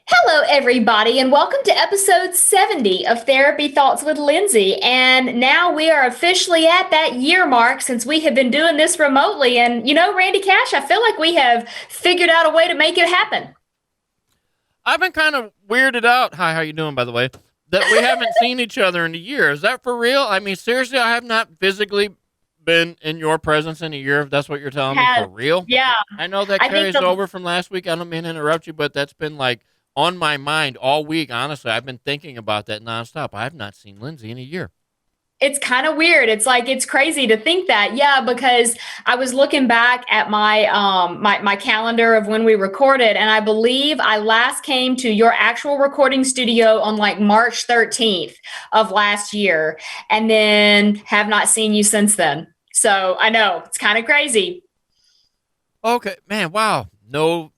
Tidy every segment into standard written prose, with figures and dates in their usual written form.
Hello, everybody, and welcome to episode 70 of Therapy Thoughts with Lindsay. And now we are officially at that year mark since we have been doing this remotely. And Randy Cash, I feel like we have figured out a way to make it happen. I've been kind of weirded out. Hi, how you doing, by the way? That we haven't seen each other in a year. Is that for real? I mean, seriously, I have not physically been in your presence in a year. If that's what you're telling me, Has for real. Yeah, I know that I think carries the over from last week. I don't mean to interrupt you, but that's been like on my mind all week. Honestly, I've been thinking about that nonstop. I have not seen Lindsay in a year. it's kind of weird. It's like it's crazy to think that. Yeah, because I was looking back at my calendar of when we recorded, and I believe I last came to your actual recording studio on like March 13th of last year, and then have not seen you since then. So I know it's kind of crazy. Okay, man. Wow. No,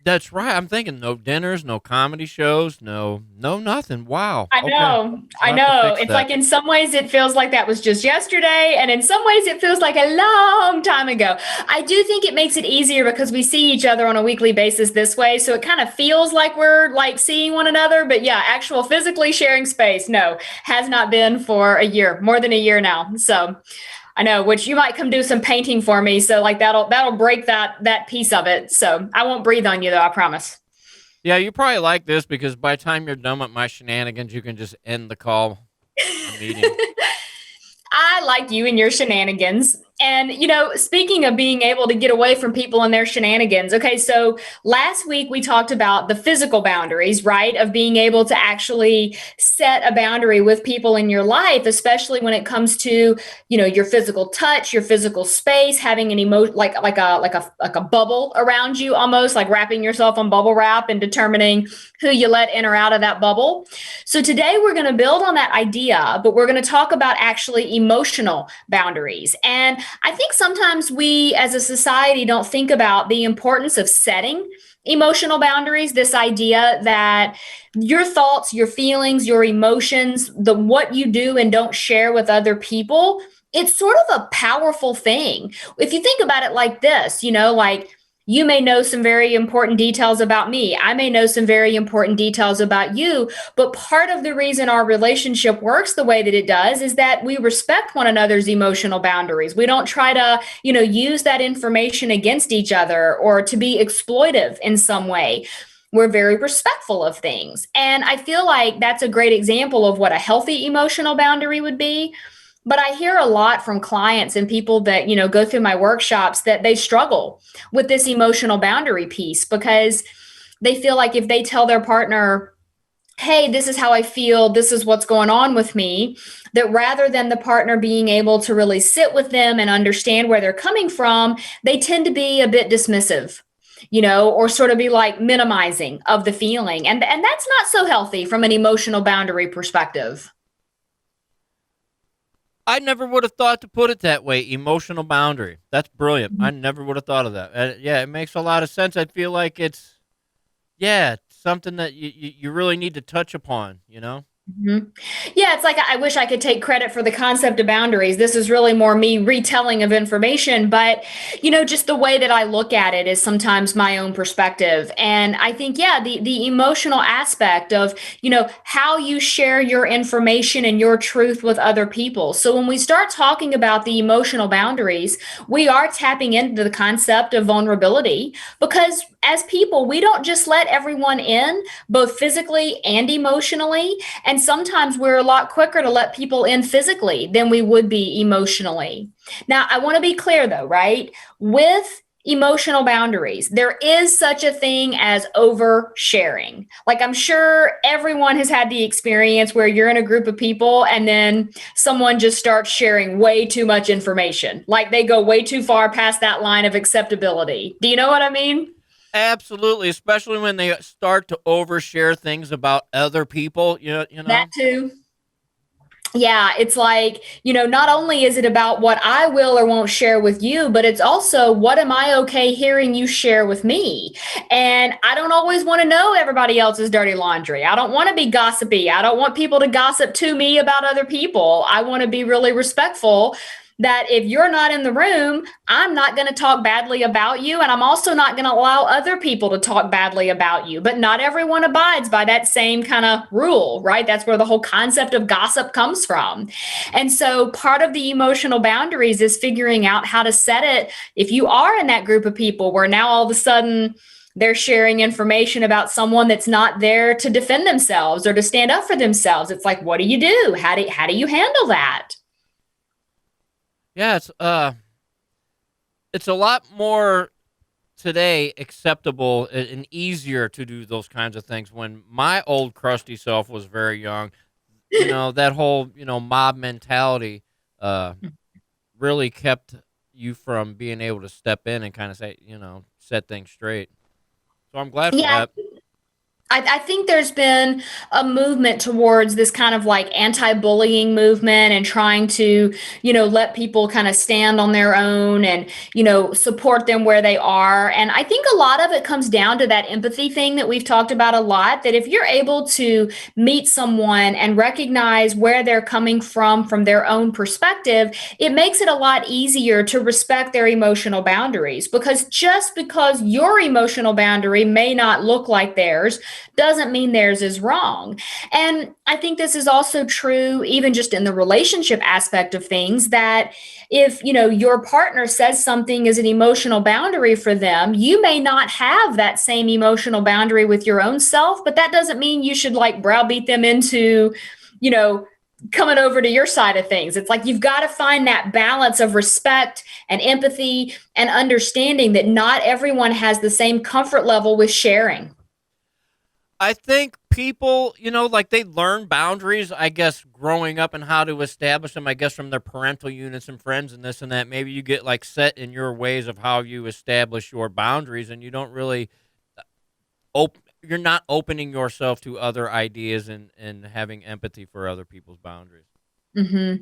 that's right. I'm thinking no dinners, no comedy shows, no nothing. Wow. I Okay, know. I we'll have to know. fix It's that. like in some ways it feels like that was just yesterday, and in some ways it feels like a long time ago. I do think it makes it easier because we see each other on a weekly basis this way. So it kind of feels like we're like seeing one another. But yeah, actual physically sharing space, no, has not been for a year, more than a year now. So I know, which you might come do some painting for me. So like that'll break that piece of it. So I won't breathe on you though, I promise. Yeah, you probably like this because by the time you're done with my shenanigans, you can just end the call, the meeting. I like you and your shenanigans. And, speaking of being able to get away from people and their shenanigans, okay, so last week we talked about the physical boundaries, right? Of being able to actually set a boundary with people in your life, especially when it comes to, your physical touch, your physical space, having an emotion like a bubble around you, almost like wrapping yourself on bubble wrap and determining who you let in or out of that bubble. So today we're going to build on that idea, but we're going to talk about actually emotional boundaries. And I think sometimes we as a society don't think about the importance of setting emotional boundaries, this idea that your thoughts, your feelings, your emotions, the what you do and don't share with other people, it's sort of a powerful thing. If you think about it like this, like you may know some very important details about me. I may know some very important details about you. But part of the reason our relationship works the way that it does is that we respect one another's emotional boundaries. We don't try to, use that information against each other or to be exploitive in some way. We're very respectful of things. And I feel like that's a great example of what a healthy emotional boundary would be. But I hear a lot from clients and people that, go through my workshops that they struggle with this emotional boundary piece because they feel like if they tell their partner, hey, this is how I feel, this is what's going on with me, that rather than the partner being able to really sit with them and understand where they're coming from, they tend to be a bit dismissive. Or sort of be like minimizing of the feeling. And that's not so healthy from an emotional boundary perspective. I never would have thought to put it that way. Emotional boundary. That's brilliant. I never would have thought of that. Yeah, it makes a lot of sense. I feel like yeah, something that you really need to touch upon, you know? Mhm. Yeah, it's like I wish I could take credit for the concept of boundaries. This is really more me retelling of information, but just the way that I look at it is sometimes my own perspective. And I think, yeah, the emotional aspect of, how you share your information and your truth with other people. So when we start talking about the emotional boundaries, we are tapping into the concept of vulnerability because as people, we don't just let everyone in, both physically and emotionally. And sometimes we're a lot quicker to let people in physically than we would be emotionally. Now, I want to be clear though, right? With emotional boundaries, there is such a thing as oversharing. Like I'm sure everyone has had the experience where you're in a group of people and then someone just starts sharing way too much information. Like they go way too far past that line of acceptability. Do you know what I mean? Absolutely, especially when they start to overshare things about other people, you That know. too. Yeah, it's like, not only is it about what I will or won't share with you, but it's also what am I okay hearing you share with me? And I don't always want to know everybody else's dirty laundry. I don't want to be gossipy. I don't want people to gossip to me about other people. I want to be really respectful that if you're not in the room, I'm not going to talk badly about you. And I'm also not going to allow other people to talk badly about you. But not everyone abides by that same kind of rule, right? That's where the whole concept of gossip comes from. And so part of the emotional boundaries is figuring out how to set it. If you are in that group of people where now all of a sudden, they're sharing information about someone that's not there to defend themselves or to stand up for themselves. It's like, what do you do? How do you handle that? Yeah, it's a lot more today acceptable and easier to do those kinds of things. When my old crusty self was very young, that whole mob mentality uh really kept you from being able to step in and kind of say set things straight. So I'm glad for Yeah, that. I think there's been a movement towards this kind of like anti-bullying movement and trying to, let people kind of stand on their own and, support them where they are. And I think a lot of it comes down to that empathy thing that we've talked about a lot, that if you're able to meet someone and recognize where they're coming from their own perspective, it makes it a lot easier to respect their emotional boundaries. Because just because your emotional boundary may not look like theirs doesn't mean theirs is wrong. And I think this is also true even just in the relationship aspect of things, that if, your partner says something is an emotional boundary for them, you may not have that same emotional boundary with your own self, but that doesn't mean you should like browbeat them into, you know, coming over to your side of things. It's like you've got to find that balance of respect and empathy and understanding that not everyone has the same comfort level with sharing. I think people, like they learn boundaries, I guess, growing up and how to establish them, I guess, from their parental units and friends and this and that. Maybe you get like set in your ways of how you establish your boundaries and you don't really you're not opening yourself to other ideas and having empathy for other people's boundaries. Hmm.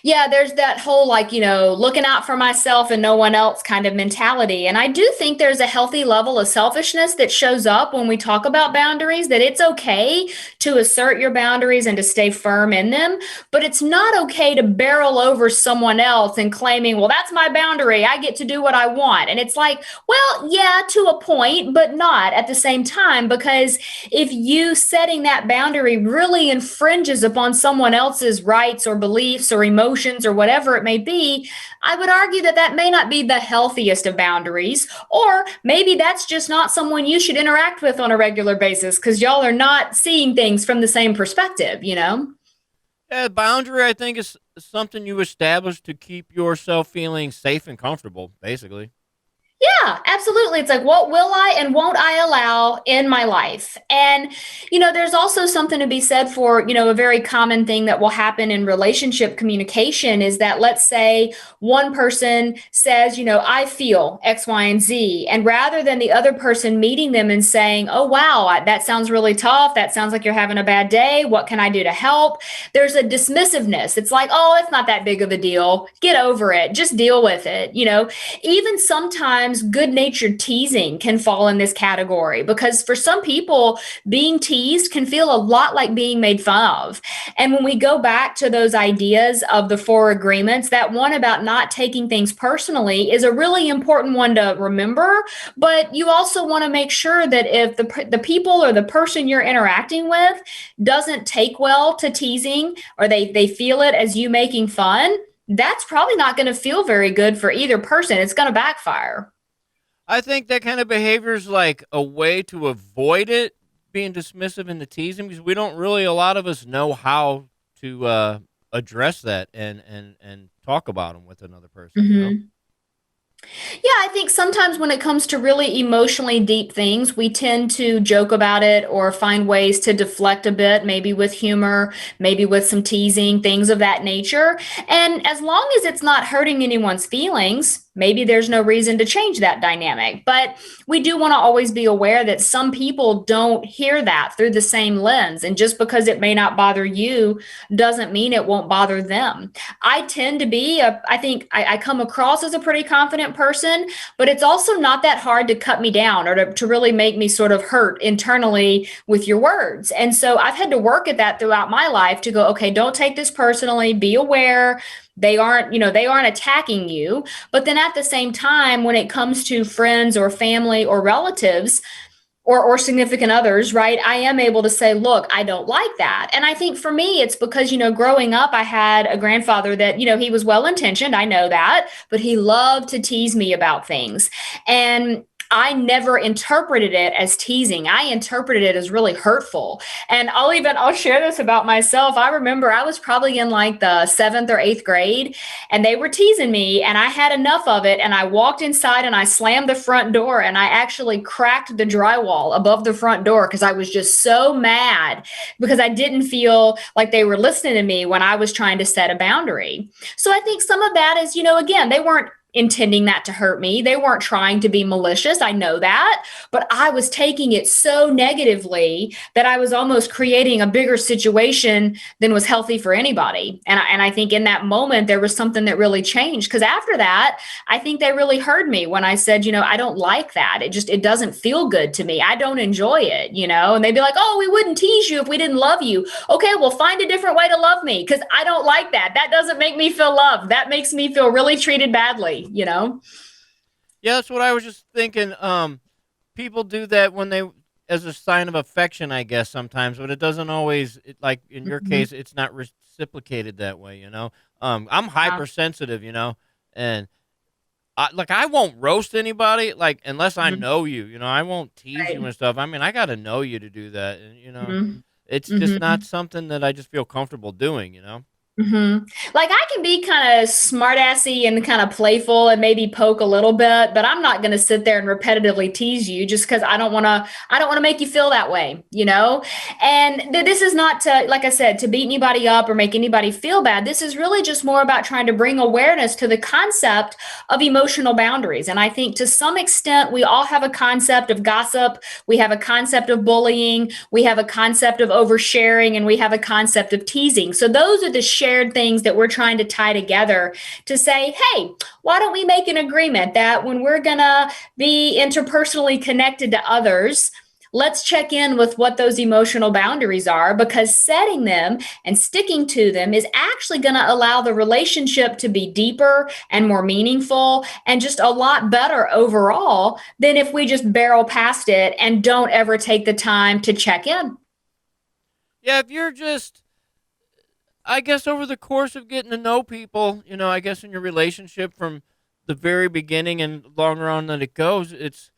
Yeah, there's that whole like, looking out for myself and no one else kind of mentality. And I do think there's a healthy level of selfishness that shows up when we talk about boundaries, that it's okay to assert your boundaries and to stay firm in them, but it's not okay to barrel over someone else and claiming, well, that's my boundary. I get to do what I want. And it's like, well, yeah, to a point, but not at the same time, because if you setting that boundary really infringes upon someone else's rights or beliefs or emotions or whatever it may be, I would argue that that may not be the healthiest of boundaries. Or maybe that's just not someone you should interact with on a regular basis because y'all are not seeing things from the same perspective. Yeah, boundary, I think, is something you establish to keep yourself feeling safe and comfortable, basically. Yeah, absolutely. It's like, what will I and won't I allow in my life? And, there's also something to be said for, a very common thing that will happen in relationship communication is that, let's say one person says, I feel X, Y, and Z. And rather than the other person meeting them and saying, oh, wow, that sounds really tough. That sounds like you're having a bad day. What can I do to help? There's a dismissiveness. It's like, oh, it's not that big of a deal. Get over it. Just deal with it. Even sometimes good natured teasing can fall in this category because for some people, being teased can feel a lot like being made fun of. And when we go back to those ideas of the four agreements, that one about not taking things personally is a really important one to remember. But you also want to make sure that if the people or the person you're interacting with doesn't take well to teasing, or they feel it as you making fun, that's probably not going to feel very good for either person. It's going to backfire. I think that kind of behavior is like a way to avoid it being dismissive and the teasing because we don't really, a lot of us know how to address that and talk about them with another person. Hmm. Yeah, I think sometimes when it comes to really emotionally deep things, we tend to joke about it or find ways to deflect a bit, maybe with humor, maybe with some teasing, things of that nature. And as long as it's not hurting anyone's feelings, maybe there's no reason to change that dynamic. But we do want to always be aware that some people don't hear that through the same lens. And just because it may not bother you doesn't mean it won't bother them. I tend to be, I think I come across as a pretty confident arrogant person, but it's also not that hard to cut me down or to really make me sort of hurt internally with your words. And so I've had to work at that throughout my life to go, okay, don't take this personally, be aware. They aren't attacking you. But then at the same time, when it comes to friends or family or relatives, or significant others, right? I am able to say, look, I don't like that. And I think for me, it's because, growing up, I had a grandfather that, he was well intentioned. I know that, but he loved to tease me about things. And I never interpreted it as teasing. I interpreted it as really hurtful. And I'll share this about myself. I remember I was probably in like the 7th or 8th grade and they were teasing me and I had enough of it. And I walked inside and I slammed the front door and I actually cracked the drywall above the front door because I was just so mad because I didn't feel like they were listening to me when I was trying to set a boundary. So I think some of that is, again, they weren't intending that to hurt me. They weren't trying to be malicious. I know that, but I was taking it so negatively that I was almost creating a bigger situation than was healthy for anybody. And I think in that moment, there was something that really changed. Because after that, I think they really heard me when I said, I don't like that. It doesn't feel good to me. I don't enjoy it, and they'd be like, oh, we wouldn't tease you if we didn't love you. Okay, well, find a different way to love me because I don't like that. That doesn't make me feel loved. That makes me feel really treated badly. Yeah, that's what I was just thinking. People do that when they, as a sign of affection, I guess sometimes, but it doesn't always. Like in your case, it's not reciprocated that way. I'm hypersensitive, and I won't roast anybody, like unless I know you. I won't tease you and stuff. I mean, I got to know you to do that, and it's just not something that I just feel comfortable doing. Like I can be kind of smartassy and kind of playful and maybe poke a little bit, but I'm not going to sit there and repetitively tease you just because I don't want to make you feel that way, And this is not to, like I said, to beat anybody up or make anybody feel bad. This is really just more about trying to bring awareness to the concept of emotional boundaries. And I think to some extent, we all have a concept of gossip. We have a concept of bullying. We have a concept of oversharing, and we have a concept of teasing. So those are the shared things that we're trying to tie together to say, hey, why don't we make an agreement that when we're going to be interpersonally connected to others, let's check in with what those emotional boundaries are, because setting them and sticking to them is actually going to allow the relationship to be deeper and more meaningful and just a lot better overall than if we just barrel past it and don't ever take the time to check in. Yeah, if you're just, I guess over the course of getting to know people, I guess in your relationship from the very beginning and longer on that it goes, it's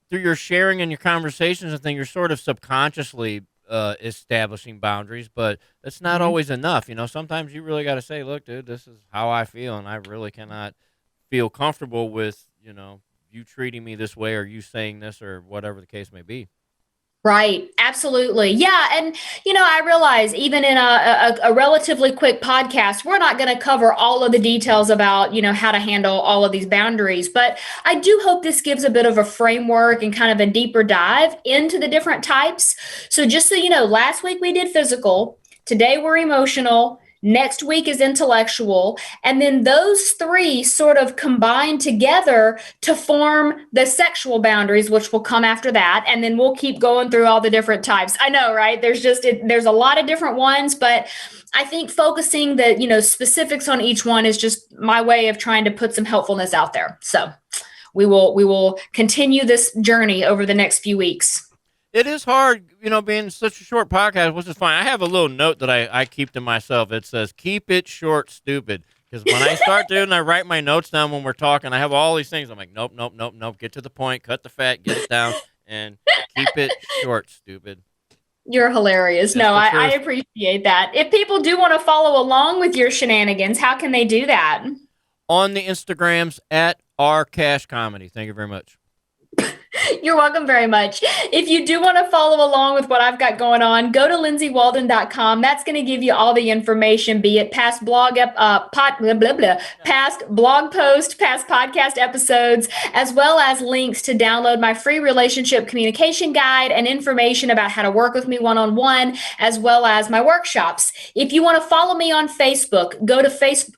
through your sharing and your conversations and things, you're sort of subconsciously establishing boundaries, but it's not always enough. Sometimes you really got to say, look, dude, this is how I feel, and I really cannot feel comfortable with, you treating me this way or you saying this or whatever the case may be. Right. Absolutely. Yeah. And, I realize even in a relatively quick podcast, we're not going to cover all of the details about, how to handle all of these boundaries. But I do hope this gives a bit of a framework and kind of a deeper dive into the different types. So just so you know, last week we did physical. Today we're emotional. Next week is intellectual. And then those three sort of combine together to form the sexual boundaries, which will come after that. And then we'll keep going through all the different types. I know, right? There's a lot of different ones, but I think focusing the, specifics on each one is just my way of trying to put some helpfulness out there. So we will continue this journey over the next few weeks. It is hard, being such a short podcast, which is fine. I have a little note that I keep to myself. It says, keep it short, stupid. Because when I start doing, I write my notes down when we're talking. I have all these things. I'm like, nope. Get to the point. Cut the fat. Get it down. And keep it short, stupid. You're hilarious. No, I appreciate that. If people do want to follow along with your shenanigans, how can they do that? On the Instagrams at @rcashcomedy. Thank you very much. You're welcome very much. If you do want to follow along with what I've got going on, go to lindsaywalden.com. That's going to give you all the information, be it past past blog post, past podcast episodes, as well as links to download my free relationship communication guide and information about how to work with me one-on-one, as well as my workshops. If you want to follow me on Facebook, go to Facebook.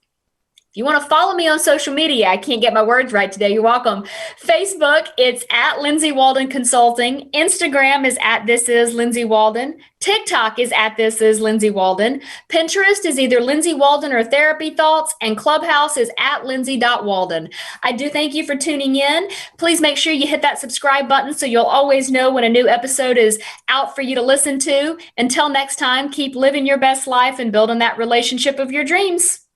If you want to follow me on social media, I can't get my words right today. You're welcome. Facebook, it's at Lindsay Walden Consulting. Instagram is at This Is Lindsay Walden. TikTok is at This Is Lindsay Walden. Pinterest is either Lindsay Walden or Therapy Thoughts, and Clubhouse is at Lindsay.Walden. I do thank you for tuning in. Please make sure you hit that subscribe button so you'll always know when a new episode is out for you to listen to. Until next time, keep living your best life and building that relationship of your dreams.